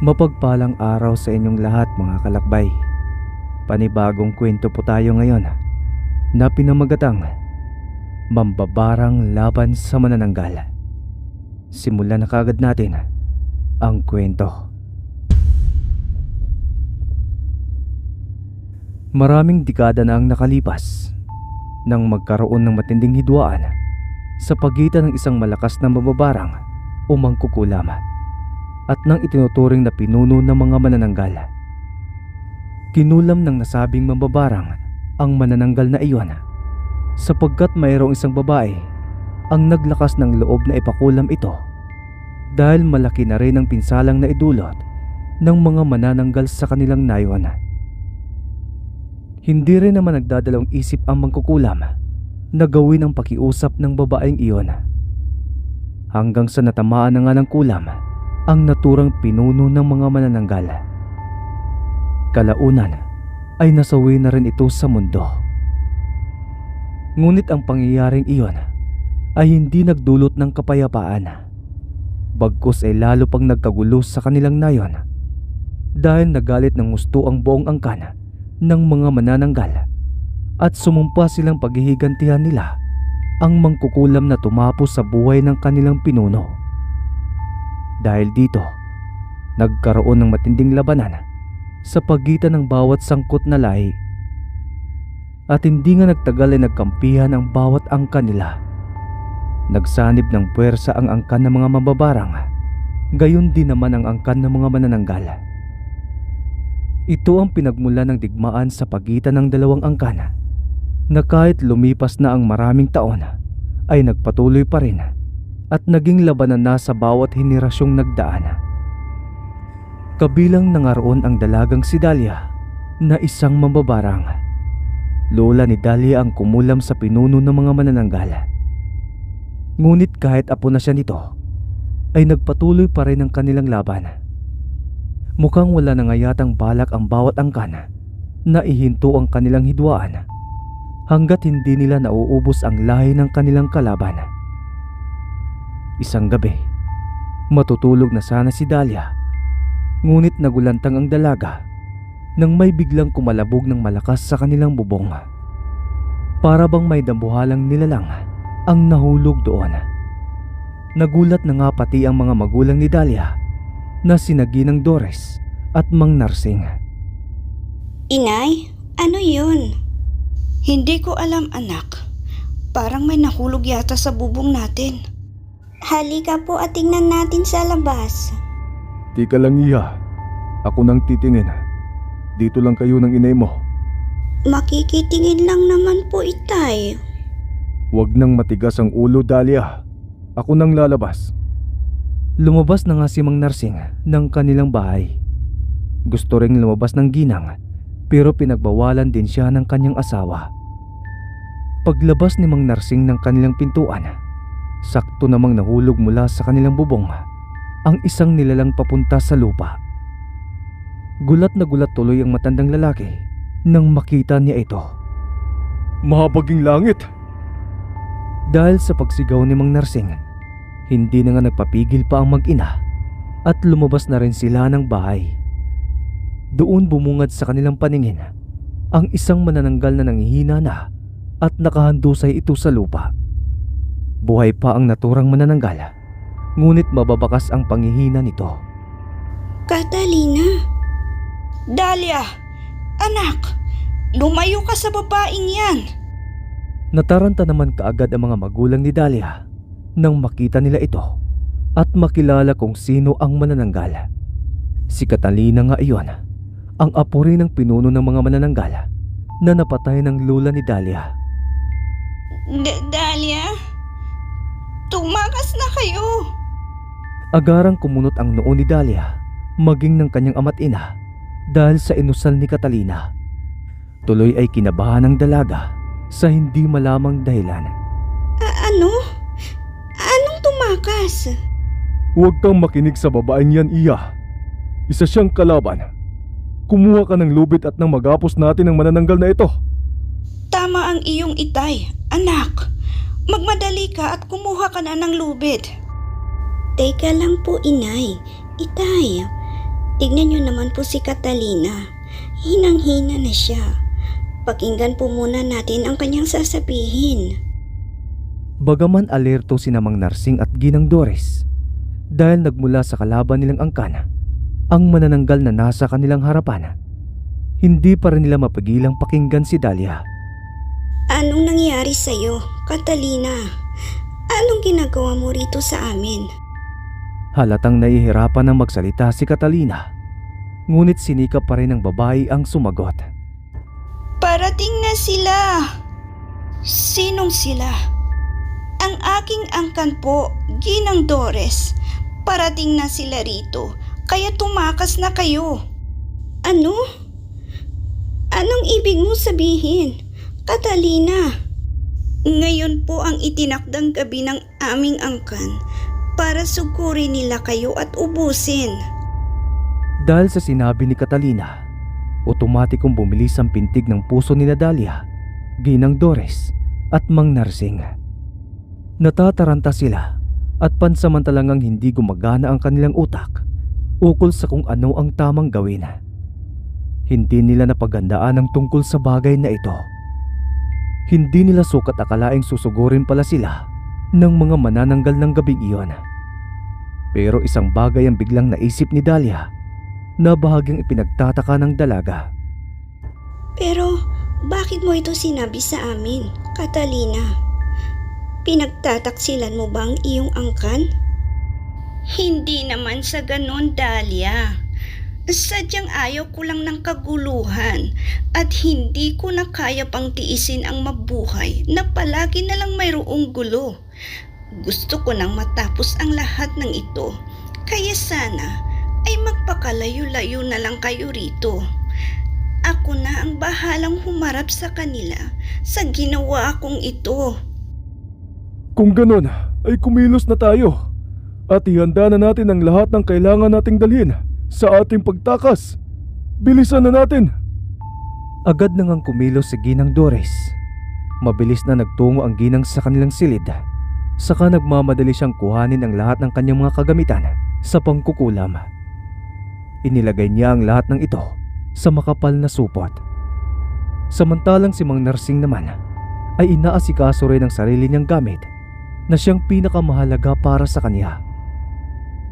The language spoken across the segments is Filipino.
Mapagpalang araw sa inyong lahat mga kalakbay. Panibagong kwento po tayo ngayon na pinamagatang Mambabarang Laban sa Manananggal. Simulan na kaagad natin ang kwento. Maraming dekada na ang nakalipas nang magkaroon ng matinding hidwaan sa pagitan ng isang malakas na mambabarang o mangkukulam at ng itinuturing na pinuno ng mga manananggal. Kinulam ng nasabing mambabarang ang manananggal na iyon sapagkat mayroong isang babae ang naglakas ng loob na ipakulam ito dahil malaki na rin ang pinsalang na idulot ng mga manananggal sa kanilang nayon. Hindi rin naman nagdadalawang isip ang mangkukulam na gawin ang pakiusap ng babaeng iyon, hanggang sa natamaan na nga ng kulam ang naturang pinuno ng mga manananggal. Kalaunan ay nasawi na rin ito sa mundo. Ngunit ang pangyayaring iyon ay hindi nagdulot ng kapayapaan. Bagkus ay lalo pang nagkagulo sa kanilang nayon dahil nagalit ng gusto ang buong angkan ng mga manananggal at sumumpa silang paghihigantihan nila ang mangkukulam na tumapos sa buhay ng kanilang pinuno. Dahil dito, nagkaroon ng matinding labanan sa pagitan ng bawat sangkot na lahi. At hindi nga nagtagal ay nagkampihan ang bawat angkan nila. Nagsanib ng puwersa ang angkan ng mga mambabarang, gayon din naman ang angkan ng mga manananggal. Ito ang pinagmula ng digmaan sa pagitan ng dalawang angkan na kahit lumipas na ang maraming taon ay nagpatuloy pa rin at naging labanan na sa bawat henerasyong nagdaan. Kabilang na nga roon ang dalagang si Dahlia na isang mambabarang. Lola ni Dahlia ang kumulam sa pinuno ng mga manananggal. Ngunit kahit apo na siya nito, ay nagpatuloy pa rin ang kanilang laban. Mukhang wala na nga yatang balak ang bawat angkan na ihinto ang kanilang hidwaan hanggat hindi nila nauubos ang lahi ng kanilang kalaban. Isang gabi, matutulog na sana si Dahlia, ngunit nagulantang ang dalaga nang may biglang kumalabog ng malakas sa kanilang bubong. Para bang may dambuhalang nilalang ang nahulog doon. Nagulat na nga pati ang mga magulang ni Dahlia na sina Ginang Dores at Mang Narsing. Inay, ano yun? Hindi ko alam, anak. Parang may nahulog yata sa bubong natin. Halika po at tingnan natin sa labas. Tika lang, Iha. Ako nang titingin. Dito lang kayo ng inay mo. Makikitingin lang naman po, itay. Huwag nang matigas ang ulo, Dahlia. Ako nang lalabas. Lumabas na nga si Mang Narsing ng kanilang bahay. Gusto ring lumabas ng Ginang pero pinagbawalan din siya ng kanyang asawa. Paglabas ni Mang Narsing ng kanilang pintuan, sakto namang nahulog mula sa kanilang bubong ang isang nilalang papunta sa lupa. Gulat na gulat tuloy ang matandang lalaki nang makita niya ito. Mahabaging langit! Dahil sa pagsigaw ni Mang Narsing, hindi na nga nagpapigil pa ang mag-ina at lumabas na rin sila ng bahay. Doon bumungad sa kanilang paningin ang isang manananggal na nanghihina na at nakahandusay ito sa lupa. Buhay pa ang naturang manananggal, ngunit mababakas ang panghihina nito. Catalina! Dahlia! Anak! Lumayo ka sa babaeng yan! Nataranta naman kaagad ang mga magulang ni Dahlia nang makita nila ito at makilala kung sino ang manananggal. Si Catalina nga iyon, ang apo rin ng pinuno ng mga manananggal na napatay ng lola ni Dahlia. Dahlia? Tumakas na kayo! Agarang kumunot ang noo ni Dahlia maging ng kanyang ama't ina dahil sa inusal ni Catalina. Tuloy ay kinabahan ng dalaga sa hindi malamang dahilan. Ano? Anong tumakas? Huwag kang makinig sa babaeng yan, Iya. Isa siyang kalaban. Kumuha ka ng lubid at nang magapos natin ang manananggal na ito. Tama ang iyong itay, anak. Magmadali ka at kumuha ka na ng lubid. Teka lang po, inay. Itay, Tignan niyo naman po si Catalina. Hinang-hina na siya. Pakinggan po muna natin ang kanyang sasabihin. Bagaman alerto si Mang Narsing at Ginang Doris dahil nagmula sa kalaban nilang angkan ang manananggal na nasa kanilang harapan, hindi pa rin nila mapigilang pakinggan si Dahlia. Anong nangyari sa'yo, Catalina? Anong ginagawa mo rito sa amin? Halatang nahihirapan ng magsalita si Catalina, ngunit sinikap pa rin ng babae ang sumagot. Parating na sila. Sinong sila? Ang aking angkan po, Ginang Doris. Parating na sila rito, kaya tumakas na kayo. Ano? Anong ibig mo sabihin, Catalina? Ngayon po ang itinakdang gabi ng aming angkan para sugurin nila kayo at ubusin. Dahil sa sinabi ni Catalina, otomatikong bumilis ang pintig ng puso ni Dahlia, Ginang Doris at Mang Narsing. Natataranta sila at pansamantalang hindi gumagana ang kanilang utak ukol sa kung ano ang tamang gawin. Hindi nila napagandaan ang tungkol sa bagay na ito. Hindi nila sukat akalaing susugurin pala sila ng mga manananggal ng gabing iyon. Pero isang bagay ang biglang naisip ni Dahlia na bahagyang ipinagtataka ng dalaga. Pero bakit mo ito sinabi sa amin, Catalina? Pinagtataksilan mo bang iyong angkan? Hindi naman sa ganon, Dahlia. Sadyang ayaw ko lang ng kaguluhan at hindi ko na kaya pang tiisin ang mabuhay na palagi na lang mayroong gulo. Gusto ko nang matapos ang lahat ng ito, kaya sana ay magpakalayo-layo na lang kayo rito. Ako na ang bahalang humarap sa kanila sa ginawa kong ito. Kung ganon, ay kumilos na tayo. At ihanda na natin ang lahat ng kailangan nating dalhin sa ating pagtakas. Bilisan na natin. Agad na ngang kumilos si Ginang Doris. Mabilis na nagtungo ang ginang sa kanilang silid. Saka nagmamadali siyang kuhanin ang lahat ng kanyang mga kagamitan sa pangkukulam. Inilagay niya ang lahat ng ito sa makapal na supot. Samantalang si Mang Narsing naman ay inaasikaso rin ang sarili niyang gamit na siyang pinakamahalaga para sa kanya.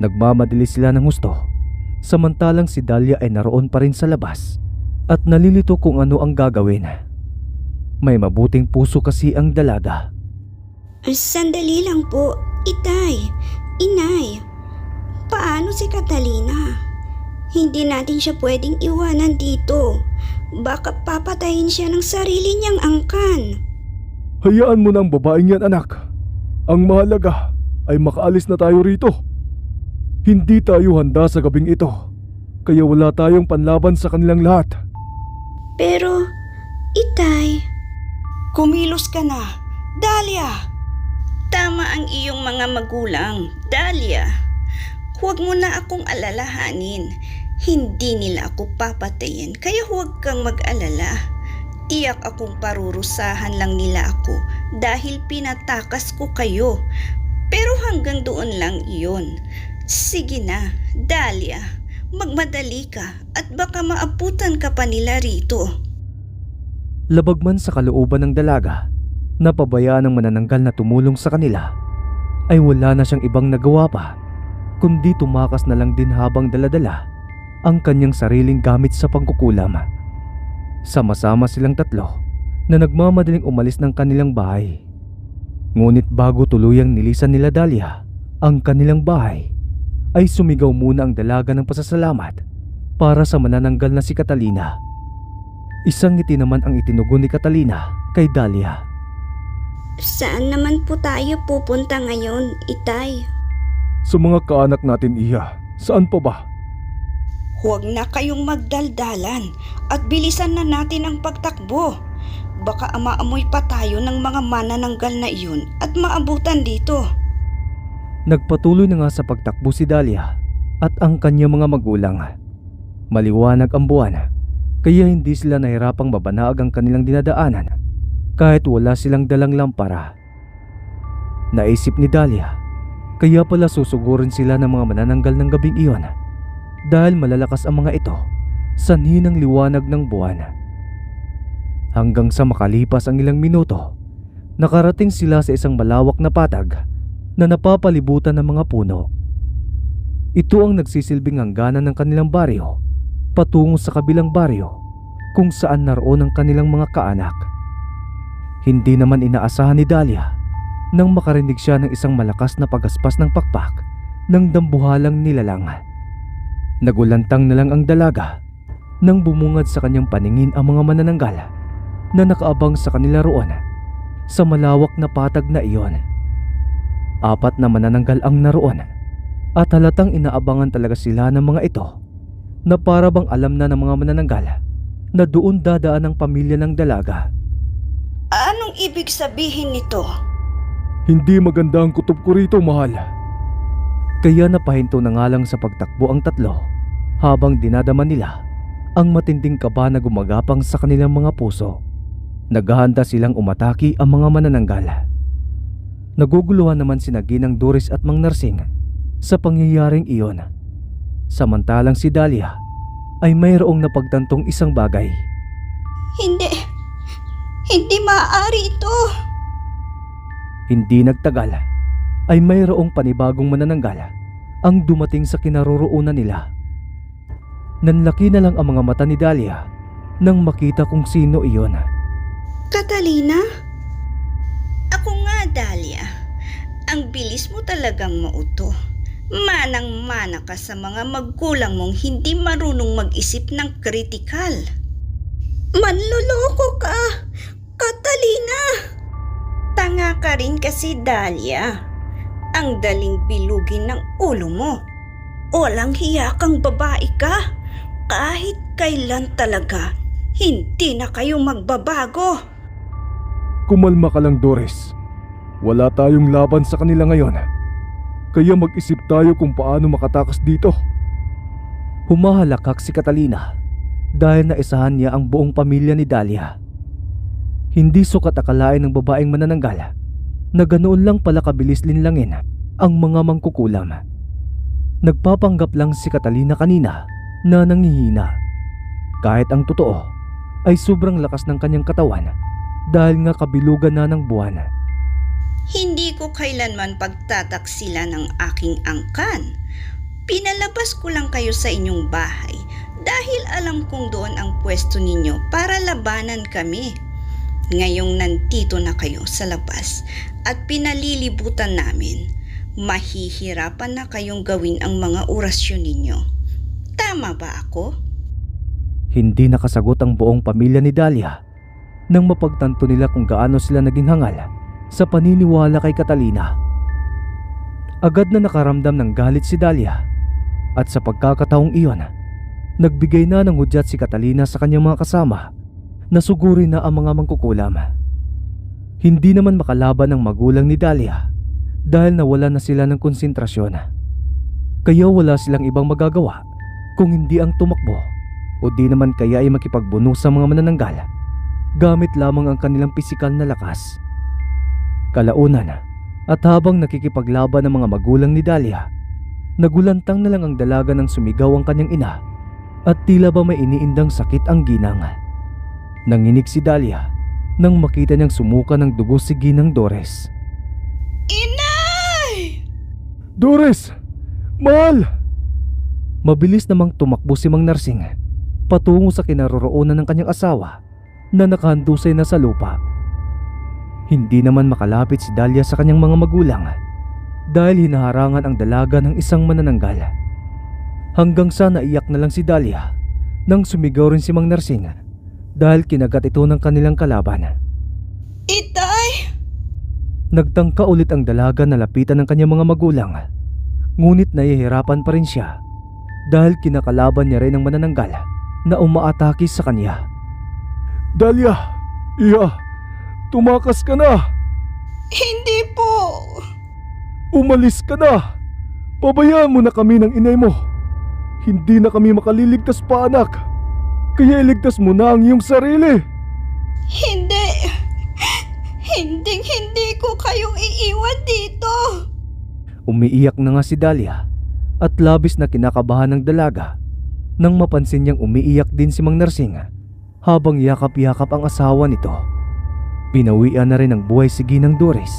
Nagmamadali sila ng husto, samantalang si Dahlia ay naroon pa rin sa labas at nalilito kung ano ang gagawin. May mabuting puso kasi ang dalaga. Sandali lang po, Itay, Inay. Paano si Catalina? Hindi natin siya pwedeng iwanan dito. Baka papatayin siya ng sarili niyang angkan. Hayaan mo na ang babaeng yan, anak. Ang mahalaga ay makaalis na tayo rito. Hindi tayo handa sa gabing ito, kaya wala tayong panlaban sa kanilang lahat. Pero, Itay, kumilos ka na, Dahlia. Tama ang iyong mga magulang, Dahlia. Huwag mo na akong alalahanin. Hindi nila ako papatayin, kaya huwag kang mag-alala. Tiyak akong parurusahan lang nila ako dahil pinatakas ko kayo. Pero hanggang doon lang iyon. Sige na, Dahlia, magmadali ka at baka maabutan ka pa nila rito. Labag man sa kalooban ng dalaga, napabayaan ng manananggal na tumulong sa kanila, ay wala na siyang ibang nagawa pa, kundi tumakas na lang din habang daladala ang kanyang sariling gamit sa pangkukulam. Sama-sama silang tatlo na nagmamadaling umalis ng kanilang bahay. Ngunit bago tuluyang nilisan nila Dahlia ang kanilang bahay, ay sumigaw muna ang dalaga ng pasasalamat para sa manananggal na si Catalina. Isang ngiti naman ang itinugon ni Catalina kay Dahlia. Saan naman po tayo pupunta ngayon, Itay? Sa mga kaanak natin, Iya, saan pa ba? Huwag na kayong magdaldalan at bilisan na natin ang pagtakbo. Baka maamoy pa tayo ng mga manananggal na iyon at maabutan dito. Nagpatuloy na nga sa pagtakbo si Dahlia at ang kanyang mga magulang. Maliwanag ang buwan, kaya hindi sila nahirapang mabanaag ang kanilang dinadaanan kahit wala silang dalang lampara. Naisip ni Dahlia, kaya pala susugurin sila ng mga manananggal ng gabing iyon dahil malalakas ang mga ito sanhi ng liwanag ng buwan. Hanggang sa makalipas ang ilang minuto, nakarating sila sa isang malawak na patag na napapalibutan ng mga puno. Ito ang nagsisilbing hangganan ng kanilang baryo patungo sa kabilang baryo kung saan naroon ang kanilang mga kaanak. Hindi naman inaasahan ni Dahlia nang makarinig siya ng isang malakas na pagaspas ng pakpak ng dambuhalang nilalang. Nagulantang na lang ang dalaga nang bumungad sa kanyang paningin ang mga manananggal na nakaabang sa kanila roon sa malawak na patag na iyon. 4 na manananggal ang naroon at halatang inaabangan talaga sila ng mga ito na para bang alam na ng mga manananggal na doon dadaan ang pamilya ng dalaga. Anong ibig sabihin nito? Hindi maganda ang kutob ko rito, mahal. Kaya napahinto na nga lang sa pagtakbo ang tatlo habang dinadama nila ang matinding kaba na gumagapang sa kanilang mga puso. Naghahanda silang umataki ang mga manananggal. Naguguluhan naman sina Ginang Doris at Mang Narsing sa pangyayaring iyon. Samantalang si Dahlia ay mayroong napagtantong isang bagay. Hindi maaari ito. Hindi nagtagal ay mayroong panibagong manananggal ang dumating sa kinaroroonan nila. Nanlaki na lang ang mga mata ni Dahlia nang makita kung sino iyon. Catalina? Ako nga, Dahlia. Ang bilis mo talagang mauto. Manang-mana ka sa mga magulang mong hindi marunong mag-isip ng kritikal. Manloloko ka, Catalina! Tanga ka rin kasi, Dahlia. Ang daling bilugin ng ulo mo. Walang hiya kang babae ka. Kahit kailan talaga, hindi na kayo magbabago. Kumalma ka lang, Doris. Wala tayong laban sa kanila ngayon. Kaya mag-isip tayo kung paano makatakas dito. Humahalakak si Catalina dahil naisahan niya ang buong pamilya ni Dahlia. Hindi sukat akalain ng babaeng manananggal na ganoon lang pala kabilis linlangin ang mga mangkukulam. Nagpapanggap lang si Catalina kanina na nangihina. Kahit ang totoo ay sobrang lakas ng kanyang katawan dahil nga kabilugan na ng buwan. Hindi ko kailanman pagtataksila ng aking angkan. Pinalabas ko lang kayo sa inyong bahay dahil alam kong doon ang pwesto ninyo para labanan kami. Ngayong nandito na kayo sa labas at pinalilibutan namin, mahihirapan na kayong gawin ang mga orasyon ninyo. Tama ba ako? Hindi nakasagot ang buong pamilya ni Dahlia nang mapagtanto nila kung gaano sila naging hangal sa paniniwala kay Catalina. Agad na nakaramdam ng galit si Dahlia at sa pagkakataong iyon, nagbigay na ng hudyat si Catalina sa kanyang mga kasama na sugurin na ang mga mangkukulam. Hindi naman makalaban ang magulang ni Dahlia dahil nawala na sila ng konsentrasyon. Kaya wala silang ibang magagawa kung hindi ang tumakbo o di naman kaya ay makipagbuno sa mga manananggal gamit lamang ang kanilang pisikal na lakas. Kalaunan at habang nakikipaglaban ang mga magulang ni Dahlia, nagulantang na lang ang dalaga nang sumigaw ang kanyang ina at tila ba may iniindang sakit ang ginang. Nanginig si Dahlia nang makita niyang sumuka ng dugo si Ginang Doris. Inay! Doris! Mahal! Mabilis namang tumakbo si Mang Narsing patungo sa kinaroroonan ng kanyang asawa na nakahandusay na sa lupa. Hindi naman makalapit si Dahlia sa kanyang mga magulang dahil hinaharangan ang dalaga ng isang manananggal. Hanggang sa naiyak na lang si Dahlia nang sumigaw rin si Mang Narsing dahil kinagat ito ng kanilang kalaban. Itay! Nagtangka ulit ang dalaga na lapitan ng kanyang mga magulang, ngunit nahihirapan pa rin siya dahil kinakalaban niya rin ang manananggal na umaatake sa kanya. Dahlia! Iya! Tumakas ka na! Hindi po! Umalis ka na! Pabayaan mo na kami ng inay mo. Hindi na kami makaliligtas pa, anak. Kaya iligtas mo na ang iyong sarili. Hindi! Hindi ko kayong iiwan dito! Umiiyak na nga si Dahlia at labis na kinakabahan ng dalaga nang mapansin niyang umiiyak din si Mang Narsing habang yakap-yakap ang asawa nito. Pinawian na rin ng buhay si Ginang Doris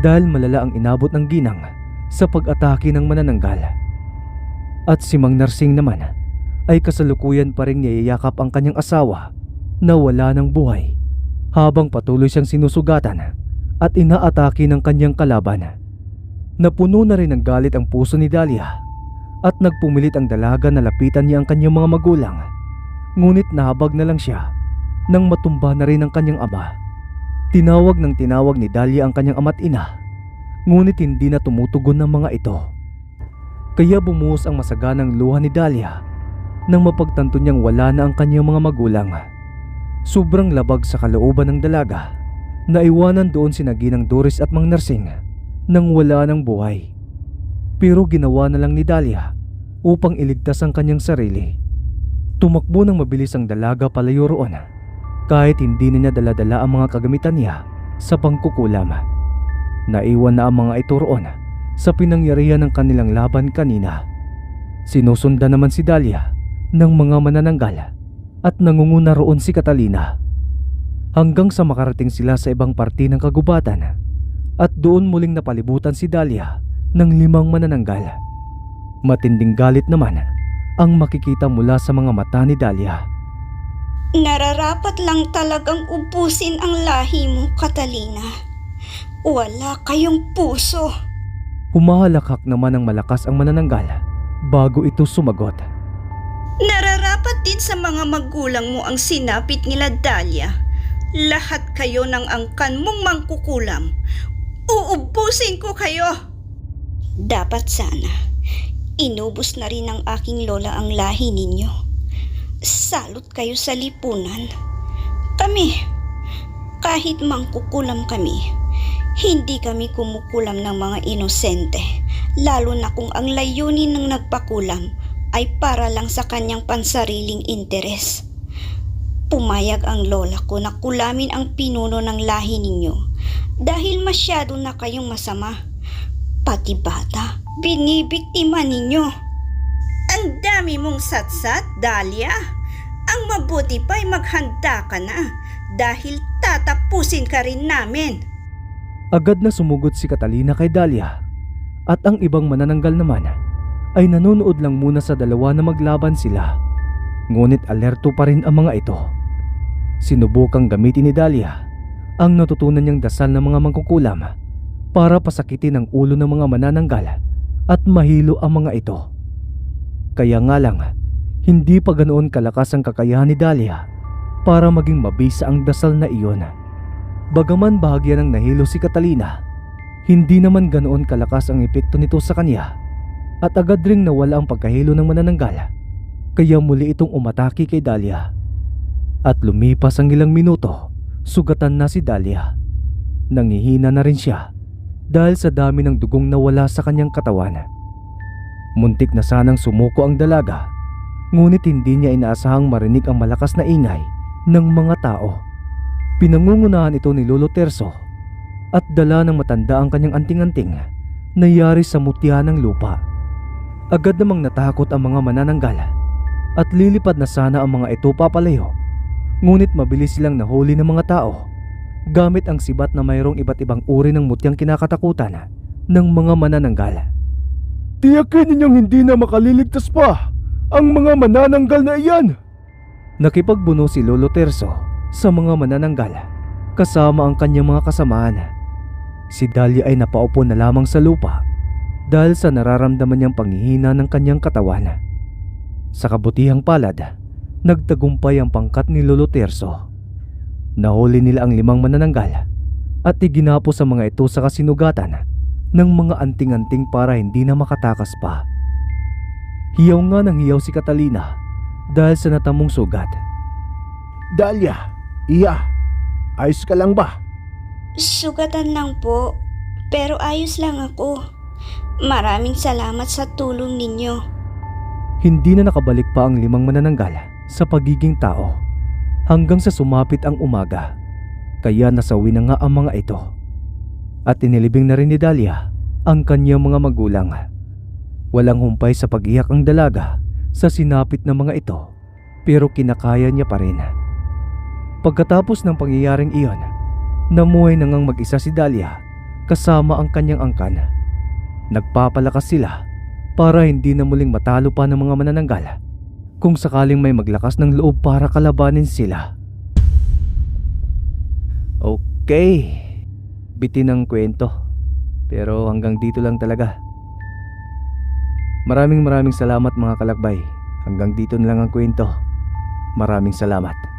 dahil malala ang inabot ng ginang sa pag-atake ng manananggal. At si Mang Narsing naman ay kasalukuyan pa rin niyayakap ang kanyang asawa na wala ng buhay habang patuloy siyang sinusugatan at inaatake ng kanyang kalaban. Napuno na rin ng galit ang puso ni Dahlia at nagpumilit ang dalaga na lapitan niya ang kanyang mga magulang. Ngunit nahabag na lang siya nang matumba na rin ang kanyang ama. Tinawag ni Dahlia ang kanyang ama't ina, ngunit hindi na tumutugon ng mga ito. Kaya bumuhos ang masaganang luha ni Dahlia nang mapagtanto niyang wala na ang kanyang mga magulang. Sobrang labag sa kalooban ng dalaga, naiwanan doon sina Ginang Doris at Mang Narsing nang wala ng buhay. Pero ginawa na lang ni Dahlia upang iligtas ang kanyang sarili. Tumakbo ng mabilis ang dalaga palayo roon kahit hindi na niya dala-dala ang mga kagamitan niya sa pangkukulam. Naiwan na ang mga ito roon sa pinangyarihan ng kanilang laban kanina. Sinusundan naman si Dahlia ng mga manananggal at nangunguna roon si Catalina hanggang sa makarating sila sa ibang parte ng kagubatan at doon muling napalibutan si Dahlia ng 5 manananggal. Matinding galit naman ang makikita mula sa mga mata ni Dahlia. Nararapat lang talagang ubusin ang lahi mo, Catalina. Wala kayong puso. Humahalakhak naman ng malakas ang manananggal bago ito sumagot. Nararapat din sa mga magulang mo ang sinapit nila, Dahlia. Lahat kayo ng angkan mong mangkukulam. Uubusin ko kayo. Dapat sana inubos na rin ng aking lola ang lahi ninyo. Salot kayo sa lipunan. Kami, kahit mangkukulam kami, hindi kami kumukulam ng mga inosente, lalo na kung ang layunin ng nagpakulam ay para lang sa kanyang pansariling interes. Pumayag ang lola ko na kulamin ang pinuno ng lahi ninyo dahil masyado na kayong masama. Pati bata, binibiktima ninyo. Ang dami mong satsat, Dahlia. Ang mabuti pa'y maghanda ka na dahil tatapusin ka rin namin. Agad na sumugot si Catalina kay Dahlia at ang ibang manananggal naman ay nanonood lang muna sa dalawa na maglaban sila. Ngunit alerto pa rin ang mga ito. Sinubukang gamitin ni Dahlia ang natutunan niyang dasal ng mga mangkukulam para pasakitin ang ulo ng mga manananggal at mahilo ang mga ito. Kaya nga lang, hindi pa ganoon kalakas ang kakayahan ni Dahlia para maging mabisa ang dasal na iyon. Bagaman bahagya ng nahilo si Catalina, hindi naman ganoon kalakas ang epekto nito sa kanya at agad ring nawala ang pagkahilo ng manananggal. Kaya muli itong umatake kay Dahlia. At lumipas ang ilang minuto, sugatan na si Dahlia. Nangihina na rin siya dahil sa dami ng dugong nawala sa kanyang katawan. Muntik na sanang sumuko ang dalaga, ngunit hindi niya inaasahang marinig ang malakas na ingay ng mga tao. Pinangungunahan ito ni Lolo Terso at dala ng matanda ang kanyang anting-anting na yari sa mutya ng lupa. Agad namang natakot ang mga manananggal at lilipad na sana ang mga ito papalayo, ngunit mabilis silang nahuli ng mga tao gamit ang sibat na mayroong iba't ibang uri ng mutyang kinakatakutan ng mga manananggal. Tiyakin ninyong hindi na makaliligtas pa ang mga manananggal na iyan. Nakipagbuno si Lolo Terso sa mga manananggal kasama ang kanyang mga kasamahan. Si Dahlia ay napaupo na lamang sa lupa dahil sa nararamdaman niyang panghihina ng kanyang katawan. Sa kabutihang palad, nagtagumpay ang pangkat ni Lolo Terso. Nahuli nila ang 5 manananggal at iginapos ang mga ito sa kasinugatan ng mga anting-anting para hindi na makatakas pa. Hiyaw nga ng hiyaw si Catalina dahil sa natamong sugat. Dahlia, iya, ayos ka lang ba? Sugatan lang po, pero ayos lang ako. Maraming salamat sa tulong ninyo. Hindi na nakabalik pa ang 5 manananggal sa pagiging tao hanggang sa sumapit ang umaga. Kaya nasawi na nga ang mga ito. At inilibing na rin ni Dahlia ang kanyang mga magulang. Walang humpay sa pag-iyak ang dalaga sa sinapit ng mga ito, pero kinakaya niya pa rin. Pagkatapos ng pangyayaring iyon, namuhay na ngang mag-isa si Dahlia kasama ang kanyang angkan. Nagpapalakas sila para hindi na muling matalo pa ng mga manananggal kung sakaling may maglakas ng loob para kalabanin sila. Okay, bitin ang kwento, pero hanggang dito lang talaga. Maraming salamat mga kalakbay. Hanggang dito na lang ang kwento. Maraming salamat.